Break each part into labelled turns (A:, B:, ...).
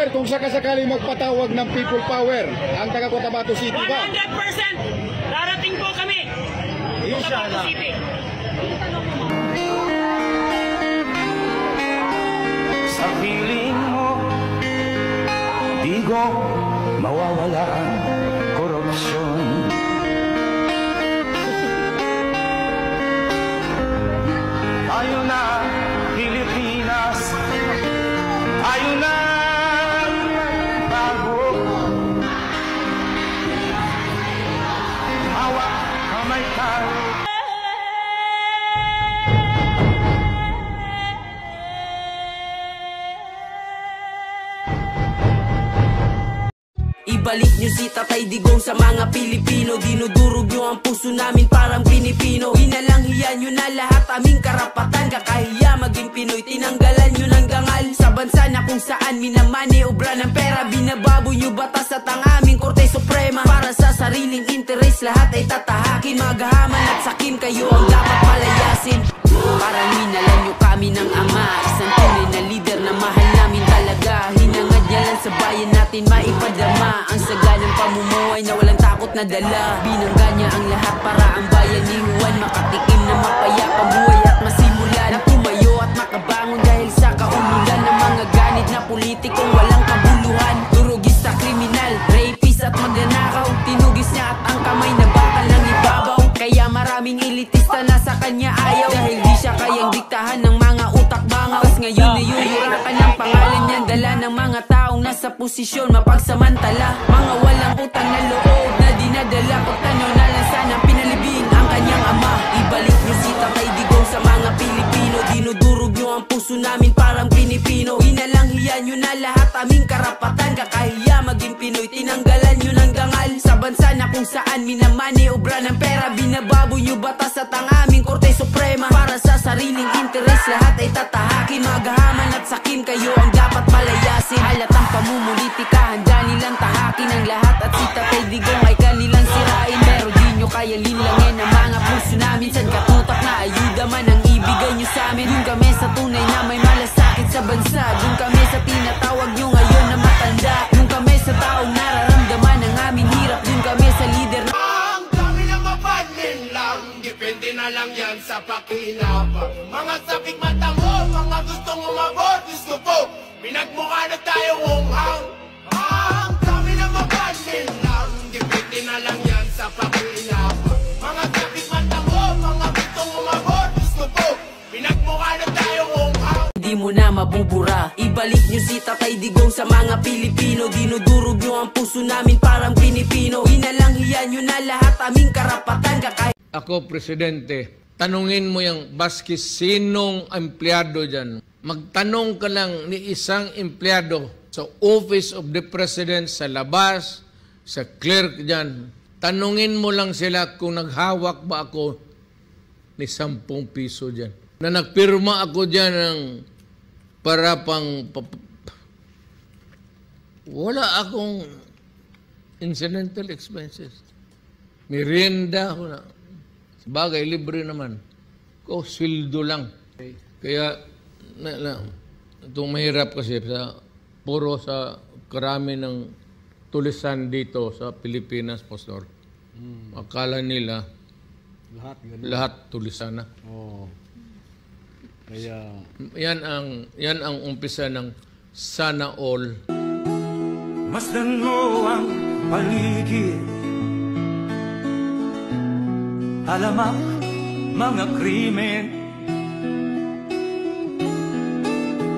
A: Sir, kung sakasakali magpatawag ng people power, ang taga Cotabato City ba?
B: 100% darating po kami. Inshallah.
C: Sa piling mo, di ko mawawala ang korupsyon. Tayo na, Pilipinas, tayo na bago. Hawak kamay tayo.
D: Ibalik nyo si Tatay Digong sa mga Pilipino. Dinudurog nyo ang puso namin parang Pinipino. Hinalanghiyan nyo na lahat aming karapatan. Kakahiya maging Pinoy, tinanggalan nyo ng dangal. Sa bansa na kung saan minamani obra ng pera. Binababoy nyo batas at ang aming Korte Suprema. Para sa sariling interes lahat ay tatahakin. Maghahaman at sakim, kayo ang dapat palayasin. Parang minalan nyo kami ng ama. Isang tunay na lider na mahal namin talaga. Hinangad niya lang sa bayan natin maipadama ang saganang pamumuhay na walang takot na dala. Binangga niya ang lahat para ang bayan ni Juan makatikim na mapayapang buhay at masimula na tumayo at makabangon dahil sa kaululan ng mga ganid na politikong walang kabuluhan. Durugista, kriminal, rapist at magnanakaw. Tinugis niya at ang kamay na bakal ng ibabaw. Kaya maraming elitista na sa kanya ayaw dahil di siya kayang diktahan ng mga utak bangaw. Pas ngayon ay yuyurakan ng pangalan niyan, dala ng mga taong nasa posisyon mapagsamantala. Mga walang utang na loob na dinadala. Pagtanaw na lang sana pinalibing ang kanyang ama. Ibalik niyo si Tatay Digong sa mga Pilipino. Dinudurog niyo ang puso namin parang Pinipino. Hinalanghiyan niyo na lahat aming karapatan. Kakahiya maging Pinoy, tinanggalan niyo ng dangal. Sa bansa na kung saan minamani obra ng pera. Binababoy niyo batas at ang aming Korte Suprema. Para sa sariling interes lahat ay tatahakin. Maghahaman at sakim, kayo ang dapat palayasin. Halatang pamumulitika, handa nilang tahakin ang lahat. At si Tatay Digong ay kanilang sirain. Pero di nyo kayang linlangin ang mga puso namin. San katutak na ayuda man ang ibigay nyo sa amin. Dun kami sa tunay na may malasakit sa bansa. Dun kami sa tinatawag nyo ngayon na matanda. Dun kami sa taong nararamdaman ang aming hirap. Dun kami sa lider na
C: Ang dami na mapadlin lang, depende na lang yan sa pakinabang. Mga sabik mata mo, mga gustong umabot, gusto po, pinagmukha na tayo unghang. Ang dami na mapadlin lang, depende na lang yan sa pakinabang. Mga sabik mata mo, mga gustong umabot, gusto po, pinagmukha na tayo unghang.
D: Di mo na mabubura. Ibalik nyo si Tatay Digong sa mga Pilipino. Dinudurog nyo ang puso namin parang Pinipino. Hinalanghiyan nyo na lahat aming karapatan.
E: Ako, Presidente, tanungin mo yung Baskis, sinong empleyado dyan? Magtanong ka lang ni isang empleyado sa Office of the President, sa labas, sa clerk dyan. Tanungin mo lang sila kung naghawak ba ako ni 10 piso dyan. Na nagpirma ako dyan ng para wala akong incidental expenses. Merienda ako na. Sabagay, libre naman. Ko, sweldo lang. Kaya, itong mahirap kasi puro sa karami ng tulisan dito sa Pilipinas, Pastor. Akala nila, lahat tulisan na.
F: Oh. Kaya
E: yan ang umpisa ng sana all.
C: Masdan mo ang paligid, alamak mga krimen,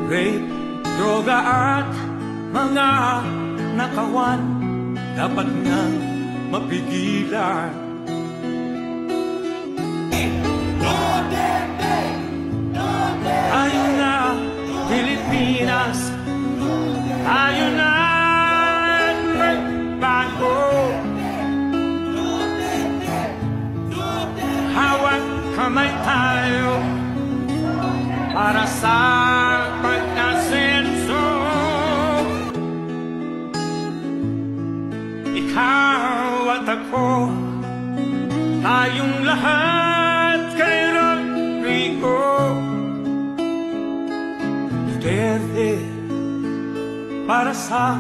C: rape, droga at mga nakawan, dapat nga mapigilan. Tayo na, Pilipinas, tayo na bago. Hawak kamay tayo para sa pagkasenso. Ikaw at ako, tayong lahat kay Rodrigo Duterte. para sa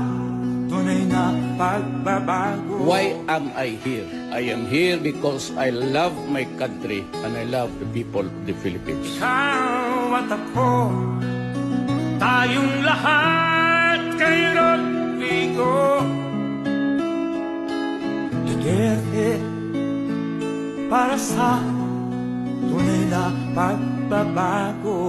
C: tunay na pagbabago.
E: Why am I here? I am here because I love my country and I love the people of the Philippines.
C: Ikaw at ako, tayong lahat kay Rodrigo Duterte, para sa tunay na pagbabago.